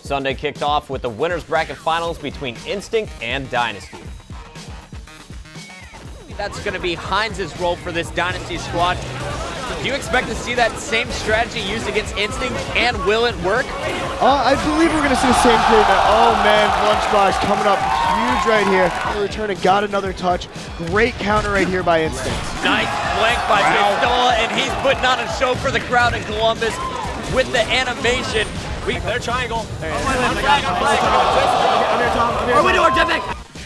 Sunday kicked off with the winners bracket finals between Instinct and Dynasty. That's going to be Heinz's role for this Dynasty squad. Do you expect to see that same strategy used against Instinct, and will it work? I believe we're going to see the same thing. Oh man, Lunchbox coming up huge right here. Return and got another touch. Great counter right here by Instinct. Nice flank by Pistola, and he's putting on a show for the crowd in Columbus with the animation. Their triangle.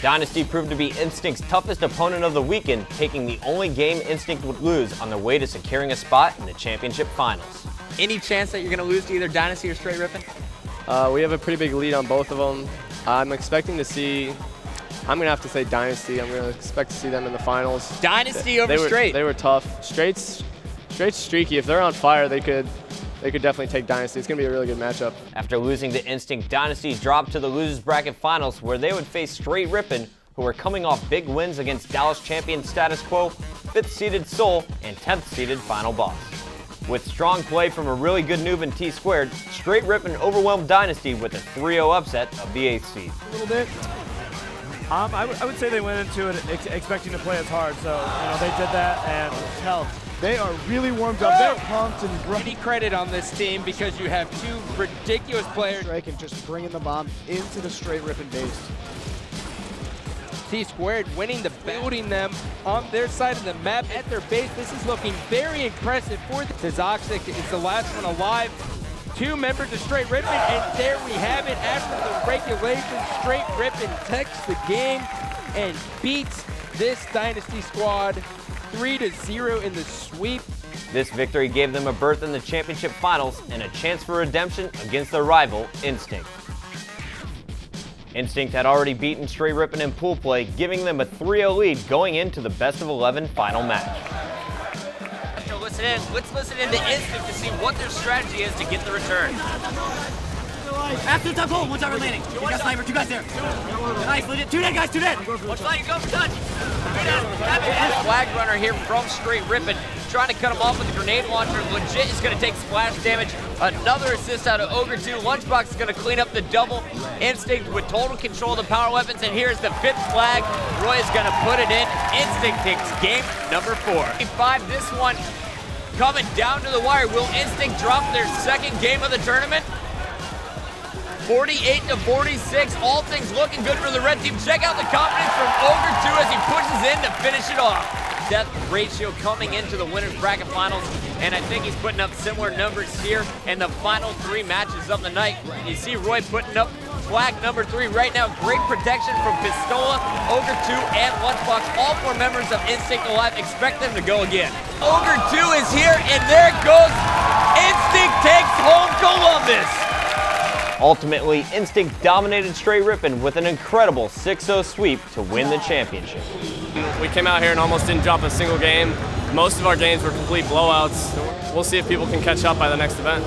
Dynasty proved to be Instinct's toughest opponent of the weekend, taking the only game Instinct would lose on their way to securing a spot in the championship finals. Any chance that you're going to lose to either Dynasty or Straight Rippin'? We have a pretty big lead on both of them. I'm expecting to see, I'm going to have to say Dynasty. I'm going to expect to see them in the finals. Dynasty over Straight. They were tough. Straight's streaky. If they're on fire, they could definitely take Dynasty. It's going to be a really good matchup. After losing to Instinct, Dynasty dropped to the losers bracket finals, where they would face Straight Rippin', who were coming off big wins against Dallas champion Status Quo, 5th-seeded Seoul, and 10th-seeded Final Boss. With strong play from a really good noob in T-Squared, Straight Rippin' overwhelmed Dynasty with a 3-0 upset of the 8th seed. A little bit. I would say they went into it expecting to play as hard, so they did that, and hell, they are really warmed up. They're pumped and any credit on this team because you have two ridiculous players. Strike and just bringing the bomb into the Straight Rippin' base. T-Squared winning the building them on their side of the map at their base. This is looking very impressive for the Zazoxic is the last one alive. 2 members of Straight Rippin', and there we have it. After the regulation, Straight Rippin' takes the game and beats this Dynasty squad 3-0 in the sweep. This victory gave them a berth in the championship finals and a chance for redemption against their rival, Instinct. Instinct had already beaten Straight Rippin' in pool play, giving them a 3-0 lead going into the best-of-11 final match. So let's listen in to Instinct to see what their strategy is to get the return. After the top hole, one's out remaining. You got sniper, 2 guys there. Nice, legit. 2 dead, guys, 2 dead. One flag, you go for touch. Flag runner here from Straight Rippin', trying to cut him off with a grenade launcher. Legit is going to take splash damage. Another assist out of Ogre 2. Lunchbox is going to clean up the double. Instinct with total control of the power weapons, and here's the 5th flag. Roy is going to put it in. Instinct takes game number 4. 5, this one coming down to the wire. Will Instinct drop their second game of the tournament? 48-46, all things looking good for the red team. Check out the confidence from Ogre 2 as he pushes in to finish it off. Death ratio coming into the winners bracket finals, and I think he's putting up similar numbers here in the final 3 matches of the night. You see Roy putting up flag number 3 right now. Great protection from Pistola, Ogre 2, and Lunchbox. All 4 members of Instinct alive. Expect them to go again. Ogre 2 is here, and there it goes. Instinct takes home Columbus. Ultimately, Instinct dominated Straight Rippin' with an incredible 6-0 sweep to win the championship. We came out here and almost didn't drop a single game. Most of our games were complete blowouts. We'll see if people can catch up by the next event.